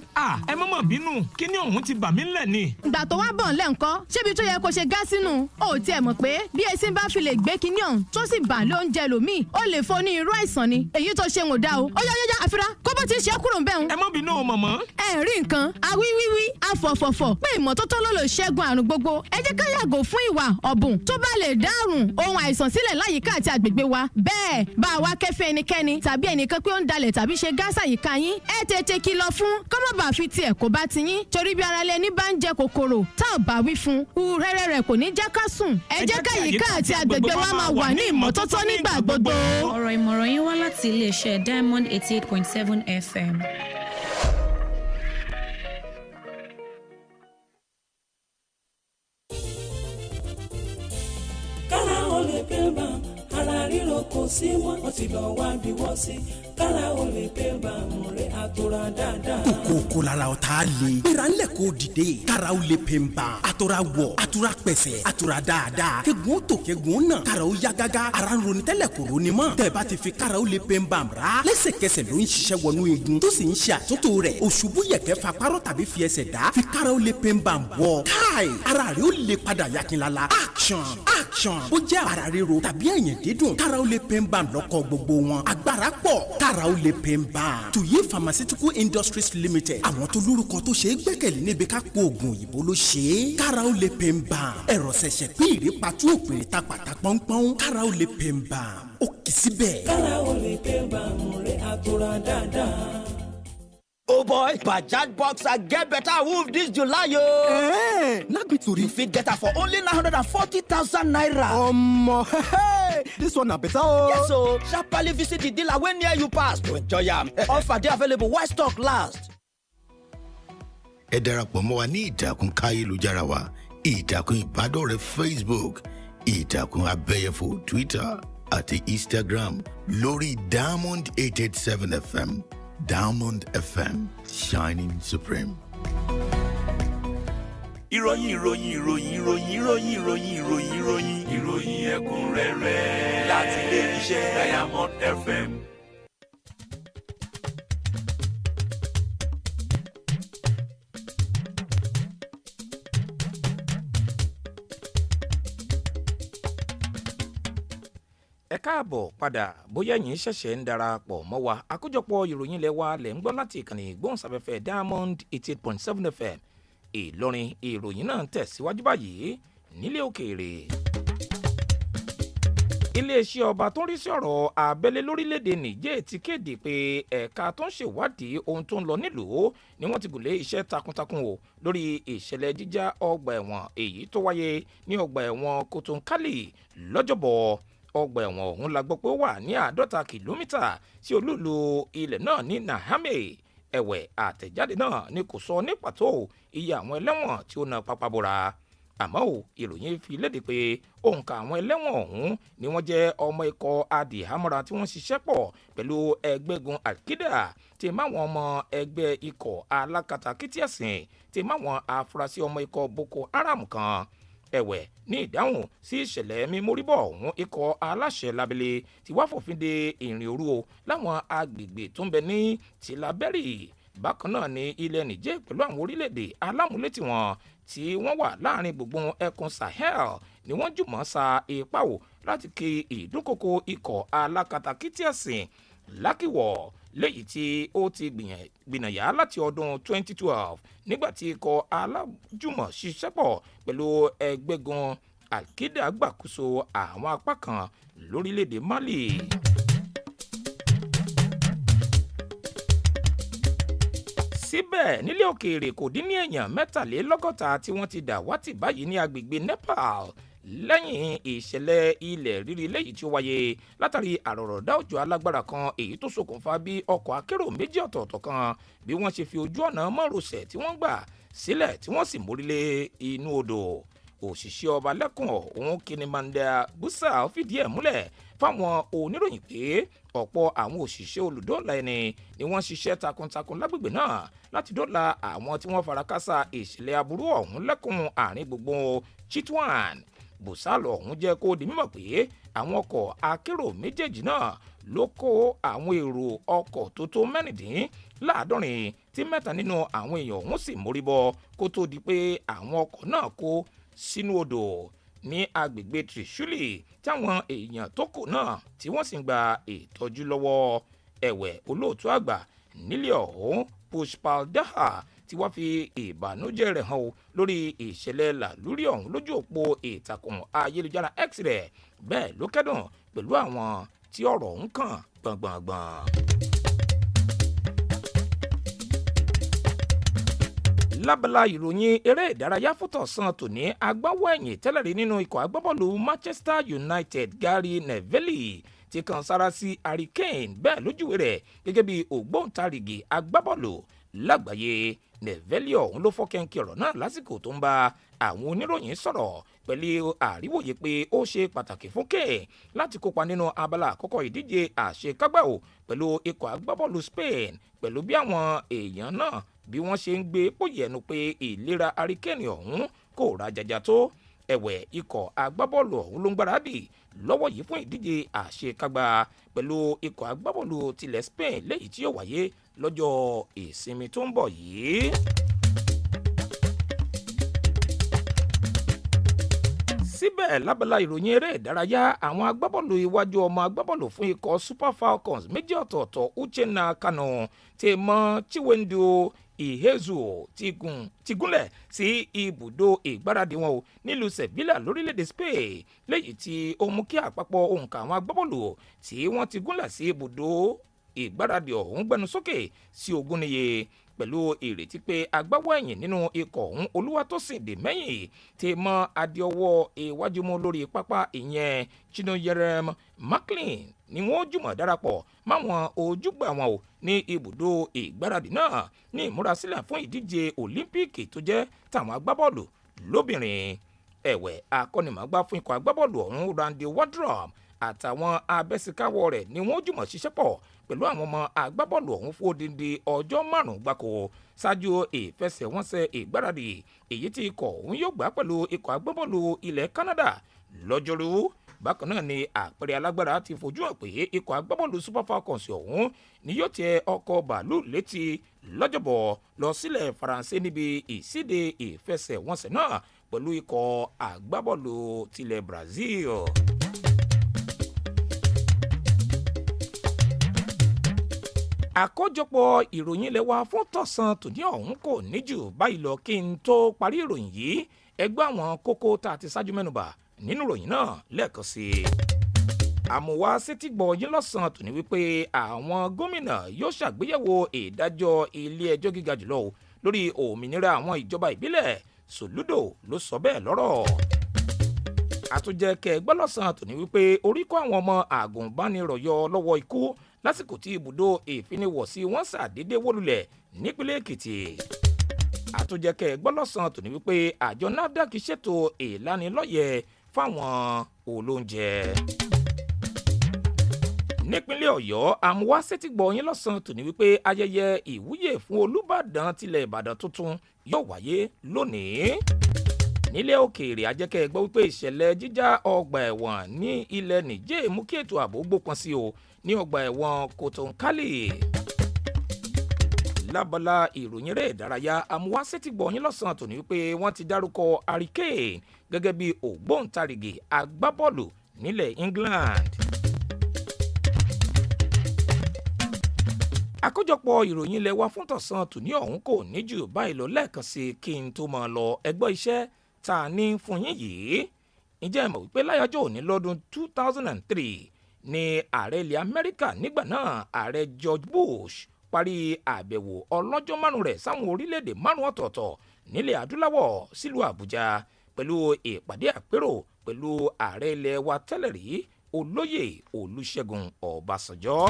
ẹ má mà bínú kíní ọ̀hún ti bà mí ńlẹ̀ ni. ìgbà tó wá bọ̀ ńlẹ̀ ńkọ́ ṣébi tó yẹ kó ṣe gá sínú o ò tiẹ̀ mọ̀ pé bí esin bá fi lè gbé kíní ọ̀hún tó sì bà lóúnjẹ lòmíì ó lè fo ní irú àìsàn ni èyí tó ṣe ń ò dá o. ó yá àfira kó bó ti ṣe é kúrò ń bẹ̀ ń. ẹ má bínú o mọ̀mọ́. ẹ rí nǹkan awíwíwí afọ̀fọ̀fọ̀ pé ìmọ́tótó ló lè ṣẹ́gun àrùn gbogbo ẹ jẹ́ ká yàgò fún ìwà ọ̀bùn tó bá lè dárùn ohun àìsàn sílẹ̀ láyìíká àti àgbègbè wa bẹ́ẹ̀ bá a wá kẹ́fẹ́ ẹnikẹ́ni tàbí ẹnìkan pé ó ń dalẹ̀ tàbí ṣe gáàsà yìíká yín ẹ tètè kìlọ̀ fún kọ́mọ̀bà fi tiẹ̀ kó bá ti yín torí bí ara lẹni bá ń jẹ kòkòrò tá ò bá wí fún urẹ́rẹ́ rẹ̀ kò ní jẹ́ ká sùn ẹ jẹ́ ká yìíká àti àgbègbè wa máa wà ní ìmọ́tótó nígbà gbogbo. ọ̀rọ̀ ìmọ̀ràn yín wá láti iléeṣẹ́ Diamond 88.7 FM. kára ó lè pé bá ara ríro kò sí mọ́ ó ti lọ wá bí wọ́n sí kára ó lè pé bá mú rẹ̀ àtúrà dáadáa. kókó lára ọ̀tá le. gbéra ńlẹ̀ kó dìde. kára ó lè pè ń bá. àtúrà wọ̀ àtúrà pẹ̀sẹ̀ àtúrà dáadáa. kegun tó kegun náà. kára ó yá gágá. ara ń ronú tẹ́lẹ̀ kò ronú mọ́. tẹ̀bá ti fi kára ó lè pè ń bá ra. lẹ́sẹ̀kẹsẹ̀ ló ń ṣiṣẹ́ wọnú igun. tó sì ń ṣe àtúntò rẹ̀. òṣùbù yẹ̀kẹ́ fa párọ̀ tàbí fi ẹsẹ̀ dá. fi kára ó lè pè ń bá wọ̀. káì ara rẹ̀ ó lè padà yakinlala. action. ó jẹ́ ara ríro tàbí ẹ̀yìn dídùn. kára ó lè pè ń bá lọ́kọ̀ gbogbo wọn. agbára pọ̀. kára ó lè pè ń bá. tuyi pharmaceutical industries limited. àwọn tó lórúkọ tó ṣe é gbẹ́kẹ̀lé níbi ká po oògùn òyìnbó ló ṣe é. kára ó lè pè ń bá. ẹ̀rọ ṣẹ̀ṣẹ̀ pín ìrèpàtú òpèrè ta pàtà pọ́npọ́n. kára ó lè pè ń bá. ó kì í síbẹ̀. kára ó lè pé bá mú rẹ̀ àtúrà dáadáa. Oh boy, Bajaj Boxer get better wolf this July, yo. Not be to you fit get her for only 940,000 naira. Hey, this one na better oh. Yes, so sharply visit the dealer when near you pass to enjoy am. Offer dey available while stock last. Ẹ darapọ̀ mọ́ wa ní ìtàkùn káyélujára wa, ìtàkùn ìbádọ́rẹ̀ẹ́ Facebook, ìtàkùn abẹ́yẹfò Twitter àti Instagram lórí Diamond 887 FM. Diamond FM, shining supreme. Ìròyìn ẹ̀kúnrẹ́rẹ́ láti ilé iṣẹ́ Diamond FM. ẹ káàbọ̀ padà bóyá ẹ̀yin ṣẹ̀ṣẹ̀ ń darapọ̀ mọ́ wa àkójọpọ̀ ìròyìn ilé wa lẹ̀ ń gbọ́ láti ìkànnì ìgbóhùnsáfẹ́fẹ́ Diamond 88.7 FM Ìlọrin. ìròyìn náà ń tẹ̀síwájú báyìí nílé òkèèrè. iléeṣẹ́ ọba tó ń rí sí ọ̀rọ̀ abẹ́lé lórílẹ̀‐èdè Niger ti kéde pé ẹ̀ka tó ń ṣèwádìí ohun tó ń lọ nílùú ni wọ́n ti gùnlé iṣẹ́ takuntakun o lórí ìṣẹ̀lẹ̀ jíjà ọgbà ẹ̀wọ̀n èyí tó wáyé ní ọgbà ẹ̀wọ̀n Kotonkali lọ́jọ́bọ̀. ọgbà ẹ̀wọ̀n ọ̀hún la gbọ́ pé ó wà ní 50 kìlómítà sí olúùlú ilẹ̀ náà ní Niamey. ẹ̀wẹ̀ àtẹ̀jáde náà ni kò sọ ní pàtó iye àwọn ẹlẹ́wọ̀n tí ó na pápá bora. àmọ́ ò ìròyìn fi léde pé òǹkà àwọn ẹlẹ́wọ̀n ọ̀hún ni wọ́n jẹ́ ọmọ ikọ̀ adìhámọ́ra tí wọ́n ṣiṣẹ́ pọ̀ pẹ̀lú ẹgbẹ́gun Al-Qaeda tí máwọn ọmọ ẹgbẹ́ ikọ̀ alákatakítí ẹ̀sìn tí máwọn afurasí ọmọ ikọ̀ Boko Haram kan. ẹ̀wẹ̀ ní ìdáhùn sí ìṣẹ̀lẹ̀ mímóríbọ̀ ọ̀hún ikọ̀ aláṣẹ lábẹ́lẹ̀ ti wá fòfin de ìrìn òru o láwọn agbègbè tó ń bẹ ní tìlábẹ́rì. bákan náà ní ilẹ̀ Niger pẹ̀lú àwọn orílẹ̀-èdè alámúlétì wọn tí wọ́n wà láàrin gbùngbùn ẹkùn Sahel ni wọ́n jùmọ̀ sa ipá wò láti kí ìdúnkokò ikọ̀ alákatakítí ẹ̀sìn lákìwọ̀ léyìí tí ó ti gbìnàyà láti ọdún 2012 nígbàtí ikọ̀ alájùmọ̀ ṣiṣẹ́ pọ̀ pẹ̀lú ẹgbẹ́gun Al-Qaeda gbàkóso àwọn apá kan lórílẹ̀‐èdè Mali. síbẹ̀ nílé òkèèrè kò dín ní èèyàn 63 tí wọ́n ti dàwátì báyìí ní agbègbè Nepal lẹ́yìn ìṣẹ̀lẹ̀ ilẹ̀ rírì léyìí tí ó wáyé látàrí àrọ̀rọ̀dá òjò alágbára kan èyí tó ṣokùnfà bí ọkọ̀ akérò méjì ọ̀tọ̀ọ̀tọ̀ kan bí wọ́n ṣe fi ojú ọ̀nà márosẹ̀ tí wọ́n gbà sílẹ̀ tí wọ́n sì mórílé inú odò. Òṣìṣẹ́ ọba lẹ́kùn ọ̀hún Kinimanda Busa fìdí ẹ̀ múlẹ̀ fáwọn oníròyìn pé ọ̀pọ̀ àwọn òṣìṣẹ́ olùdóòlà ẹni ni wọ́n ṣiṣẹ́ takuntakun lágbègbè náà láti dóòlà àwọn tí wọ́n farakásá ìṣẹ̀lẹ̀ aburú ọ̀hún lẹ́kùn àárín gbùngbùn Chitwan. Bùsálọ̀ ọ̀hún jẹ́ kó di mímọ̀ pé àwọn ọkọ̀ akérò méjèèjì náà ló kó àwọn èrò ọkọ̀ tó mẹ́rìndínláàádọ́rin tí 3 nínú àwọn èèyàn ọ̀hún sì mórí bọ́ kó tó di pé àwọn ọkọ̀ náà kó sínú odò ní agbègbè Trishuli tí àwọn èèyàn tó kù náà tí wọ́n sì ń gba ìtọ́jú lọ́wọ́. Ẹ̀wẹ̀ olóòtú àgbà nílé ọ̀hún Pushpal Daha tí wọ́n fi ìbànújẹ́ rẹ̀ hàn lórí ìṣẹ̀lẹ̀ làlúrí ọ̀hún lójú òpó ìtàkùn ayélujára X rẹ̀, bẹ́ẹ̀ ló kẹ́dùn pẹ̀lú àwọn tí ọ̀rọ̀ ọ̀hún kàn gbọ̀ngbọ̀ngbọ̀n. Lábala ìròyìn eré ìdárayá fútọ̀sán tòní agbáwọ̀ ẹ̀yìn tẹ́lẹ̀rí nínú ikọ̀ agbábọ́ọ̀lù Manchester United Gary Neville ti kan sára sí Harry Kane bẹ́ẹ̀ lójúwe rẹ̀ gẹ́gẹ́ bí ògbóǹtarìgì agbábọ́ọ̀lù lágbàáyé. Neville ọ̀hún ló fọ́kẹ́ńkì ọ̀rọ̀ náà lásìkò tó ń bá àwọn oníròyìn sọ̀rọ̀ pẹ̀lú àríwòye pé ó ṣe pàtàkì fún Kane láti kópa nínú abala àkọ́kọ́ ìdíje àṣekágbá pẹ̀lú ikọ̀ agbábọ́ọ̀lù Spain pẹ̀lú bí àwọn èèyàn náà bí wọ́n ṣe ń gbé pòyẹ̀nu pé ìlera Harry Kane ọ̀hún kò rajaja tó. Ẹ̀wẹ̀ ikọ̀ agbábọ́ọ̀lù ọ̀hún ló ń gbáradì lọ́wọ́ yìí fún ìdíje àṣekágbá pẹ̀lú ikọ̀ agbábọ́ọ̀lù tilẹ̀ Spain léyìí tí yóò wáyé lọ́jọ́ ìsinmi tó ń bọ̀ yìí. Síbẹ̀ lábala ìròyìn eré ìdárayá àwọn agbábọ́ọ̀lù iwájú ọmọ agbábọ́ọ̀lù fún ikọ̀ Super Falcons méjì ọ̀tọ̀ọ̀tọ̀ Uchenna Kanu ti mọ Chiwendu Ihezuo ti gúnlẹ̀ sí ibùdó ìgbáradì wọn nílùú Sevilla lórílẹ̀‐èdè Spain léyìí tí ó mú kí àpapọ̀ òǹkà àwọn agbábọ́ọ̀lù tí wọ́n ti gúnlẹ̀ sí ibùdó ìgbáradì ọ̀hún gbẹnu sókè sí 20 níye pẹ̀lú ìrètí pé agbáwọ̀ ẹ̀yìn nínú ikọ̀ ọ̀hún Olúwatósìn Dèmẹ́yìn ti mọ adéọwọ́ iwájú mú lórí pápá ìyẹn Chinoyerem Macklin ni wọ́n jùmọ̀ darapọ̀ máwọn ojúgbà wọn ní ibùdó ìgbáradì náà ní ìmúrasílẹ̀ fún ìdíje Olímpíìkì tó jẹ́ tàwọn agbábọ́ọ̀lù lóbìnrin. Ẹ̀wẹ̀ akọ́nimọ̀ọ́gbá fún ikọ̀ agbábọ́ọ̀lù ọ̀hún Randy Wardrum àtàwọn abẹ́síkáwọ́ rẹ̀ ni wọ́n jùmọ̀ ṣiṣẹ́ pọ̀ pẹ̀lú àwọn ọmọ agbábọ́ọ̀lù ọ̀hún fún odindi ọjọ́ 5 gbáko ṣáájú ìfẹsẹ̀wọnsẹ̀ ìgbáradì èyí tí ikọ̀ ọ̀hún yóò gbá pẹ̀lú ikọ̀ agbábọ́ọ̀lù ilẹ̀ Canada lọ́jọ́rú. Bákan náà ni àpẹẹrẹ alágbára ti fojú hàn pé ikọ̀ agbábọ́ọ̀lù Super Falcons ọ̀hún ni yóò tẹ ọkọ̀ bàálù létí lọ́jọ́bọ̀ lọ sílẹ̀ Faransé níbi ìsíde ìfẹsẹ̀wọnsẹ̀ náà pẹ̀lú ikọ̀ agbábọ́ọ̀lù tilẹ̀ Brazil. Àkójọpọ̀ ìròyìn ilé wa fún tọ̀sán tòní ọ̀hún kò ní jù báyìí lọ kí n tó parí ìròyìn yìí ẹgbẹ́ àwọn kókó tá a ti ṣáájú mẹ́nubà nínú ìròyìn náà lẹ́ẹ̀kan sí i. Àmúwá sétígbọ̀ yín lọ́sàn-án tòní wípé àwọn gómìnà yóò ṣàgbéyẹ̀wò ìdájọ́ ilé ẹjọ́ gíga jùlọ lórí òmìnira àwọn ìjọba ìbílẹ̀. Soludo ló sọ bẹ́ẹ̀ lọ́rọ̀. Àtúnjẹ kẹgbẹ́ lọ́sàn-án tòní wípé orí kó àwọn ọmọ àgùnbánirọ̀ yọ lọ́wọ́ ikú lásìkò tí ibùdó ìfiniwọ̀sí wọn ṣàdédé wó lulẹ̀ nípínlẹ̀ Èkìtì. Àtúnjẹkẹ gbọ́lọ́sàn tòní wípé àjọ NAFDAC ṣètò ìlanilọ́yẹ̀ fáwọn olóúnjẹ. Nípínlẹ̀ Ọ̀yọ́ àmúwá sétígbọ̀ yín lọ́sàn tòní wípé ayẹyẹ ìwúyè fún Olúbàdàn tilẹ̀ Ìbàdàn tuntun yóò wáyé lónìí. Nílẹ̀ òkèèrè ajẹ́kẹ́ gbọ́ wípé ìṣẹ̀lẹ̀ jíjà ọgbà ẹ̀wọ̀n ní ilẹ̀ Nìjẹ̀ mú kí ètò ààbò gbópọn sí o ní ọgbà ẹ̀wọ̀n Kòtòǹkálì. Lábala ìròyìn eré ìdárayá àmúwá sétígbọ̀ yín lọ́sàn tòní wípé wọ́n ti dárúkọ Harry Kane gẹ́gẹ́ bí ògbóǹtarìgì agbábọ́ọ̀lù nílẹ̀ England. Àkójọpọ̀ ìròyìn ilé wa fún tọ̀sán tòní ọ̀hún kò ní jù báyìí lọ lẹ́ẹ̀kan sí kí n tó máa lọ ẹgbọ́ iṣẹ́ tá a ní fún yín yìí. ǹjẹ́ ẹ mọ̀ wípé láyọjọ́ òní lọ́dún 2003 ní ààrẹ ilẹ̀ Amẹ́ríkà nígbà náà ààrẹ George Bush parí àbẹ̀wò ọlọ́jọ́ 5 rẹ̀ sáwọn orílẹ̀-èdè 5 ọ̀tọ̀ọ̀tọ̀ nílẹ̀ adúláwọ̀ sílùú Àbújá pẹ̀lú ìpàdé àpérò pẹ̀lú ààrẹ ilẹ̀ wa tẹ́lẹ̀ rí olóyè Olúṣẹ́gun Ọbásanjọ́.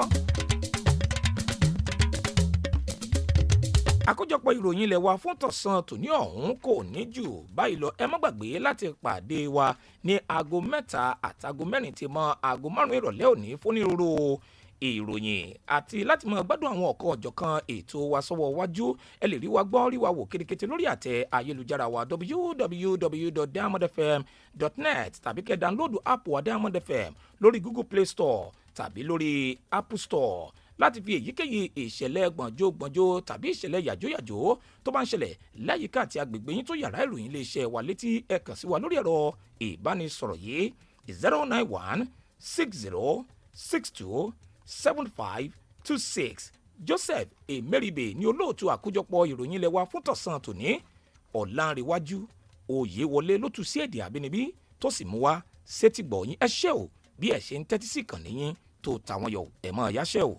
àkójọpọ̀ ìròyìn ilẹ̀ wa fún tọ̀sán tòní ọ̀hún kò ní jù báyìí lọ. ẹ má gbàgbé láti pàdé wa ní aago 3 àtàgo 4 tí mọ́ aago 5 ìrọ̀lẹ́ òní fúnírúurú ìròyìn àti láti máa gbádùn àwọn ọ̀kan ọ̀jọ̀kan ètò wa sọ́wọ́ wájú. ẹ lè rí wa gbọ́ rí wa wò kétékété lórí àtẹ ayélujára wa www.diamondfm.net tàbí kẹ́ dáńlódù app wa Diamond FM lórí Google Play Store tàbí lórí Apple Store láti fi èyíkéyìí ìṣẹ̀lẹ̀ gbọ̀njó tàbí ìṣẹ̀lẹ̀ yàjóyàjó tó bá ń ṣẹlẹ̀ láyìíká àti agbègbè yín tó yàrá ìròyìn iléeṣẹ́ wa létí ẹ kàn sí wa lórí ẹ̀rọ ìbánisọ̀rọ̀ yìí 09160627526 Joseph Emeribe ní olóòtú àkójọpọ̀ ìròyìn ilẹ̀ wa fún tọ̀sán tòní. Ọ̀lànrẹ̀wájú Oyewole ló tú sí èdè àbínibí tó sì mú wá sétígbọ̀yìn. ẹ ṣé o bí ẹ ṣe ń tẹ́tí sí ìkànnì yín tó tàwọn yọ ẹ̀ mọ́ yáṣẹ́ o.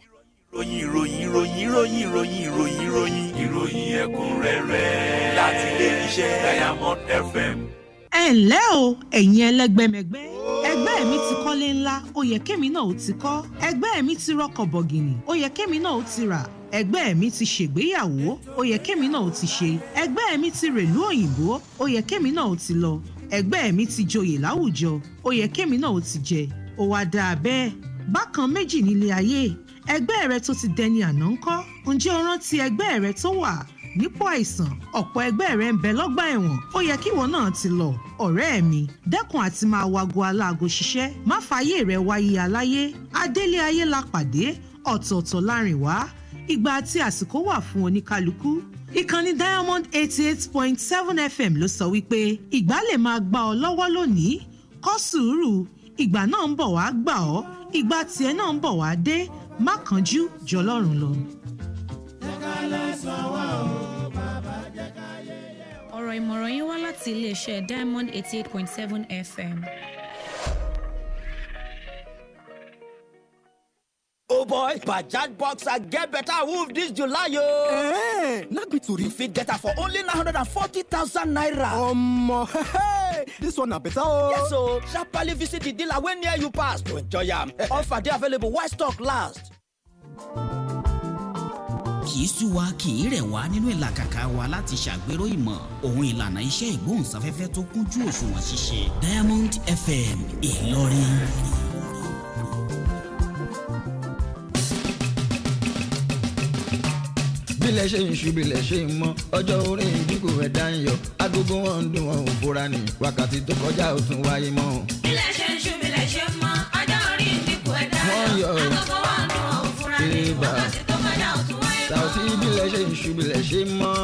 ìròyìn ẹ̀kúnrẹ́rẹ́ láti ilé iṣẹ́ Diamond FM. ẹ ǹlẹ́ o ẹ̀yin ẹlẹ́gbẹ́mẹgbẹ́ ẹgbẹ́ mi ti kọ́lé ńlá ó yẹ kémi náà ó ti kọ́ ẹgbẹ́ mi ti rọkọ̀ bọ̀gìnì ó yẹ kémi náà ó ti rà ẹgbẹ́ mi ti ṣègbéyàwó ó yẹ kémi náà ó ti ṣe ẹgbẹ́ mi ti rèlú òyìnbó ó yẹ kémi náà ó ti lọ ẹgbẹ́ mi ti joyè láwùjọ ó yẹ kémi náà ó ti jẹ ó wá dáa bẹ́ẹ̀ bákan méjì nílé ayé ẹgbẹ́ rẹ tó ti dẹni àná ńkọ́ ǹjẹ́ o rántí ẹgbẹ́ rẹ tó wà nípò àìsàn ọ̀pọ̀ ẹgbẹ́ rẹ ń bẹ lọ́gbà ẹ̀wọ̀n ó yẹ kíwọ náà ti lọ ọ̀rẹ́ mi dẹ́kun àti máa wago aláago ṣiṣẹ́ má fààyè rẹ wáyé aláyé adélé ayé la pàdé ọ̀tọ̀ọ̀tọ̀ láàrin wá ìgbà àti àsìkò wà fún oníkálukú ìkànnì Diamond 88.7 FM ló sọ wípé ìgbà lè máa gbà ọ́ lọ́wọ́ lónìí kọ́ sùúrù ìgbà náà ń bọ̀ wá gbà ọ́ ìgbà tiẹ̀ náà ń bọ̀ wá dé má kánjú jọlọ́run lọ. ọ̀rọ̀ ìmọ̀ràn yín wá láti iléeṣẹ́ Diamond 88.7 FM. Oh boy, Bajaj Boxer get better wolf this July yo. Not be to You fit get her for only 940,000 naira. Hey, this one na better oh. Yes so, sharply visit the dealer when near you pass to enjoy am. Offer dey available while stock last. kì í sú wa kì í rẹ̀ wá nínú ìlàkàkà wa láti ṣàgbéró ìmọ̀ ohun ìlànà iṣẹ́ ìgbóhùnsáfẹ́fẹ́ tó kúnjú òṣùwọ̀n ṣíṣe Diamond FM Ìlọrin. bílẹ̀ ṣe ń ṣú bílẹ̀ ṣe ń mọ́ ọjọ́ orí ìdínkù ẹ̀dá ń yọ agogo wọn ń dún wọn ò fura ní wákàtí tó kọjá ò tún wáyé mọ́. bílẹ̀ ṣe ń ṣú bílẹ̀ ṣe ń mọ́ ọjọ́ orí ìdínkù ẹ̀dá ń yọ agogo wọn ń dún wọn ò fura ní wákàtí tó kọjá ò tún wáyé mọ́. Saoty bílẹ̀ ṣe ń ṣú bílẹ̀ ṣe ń mọ́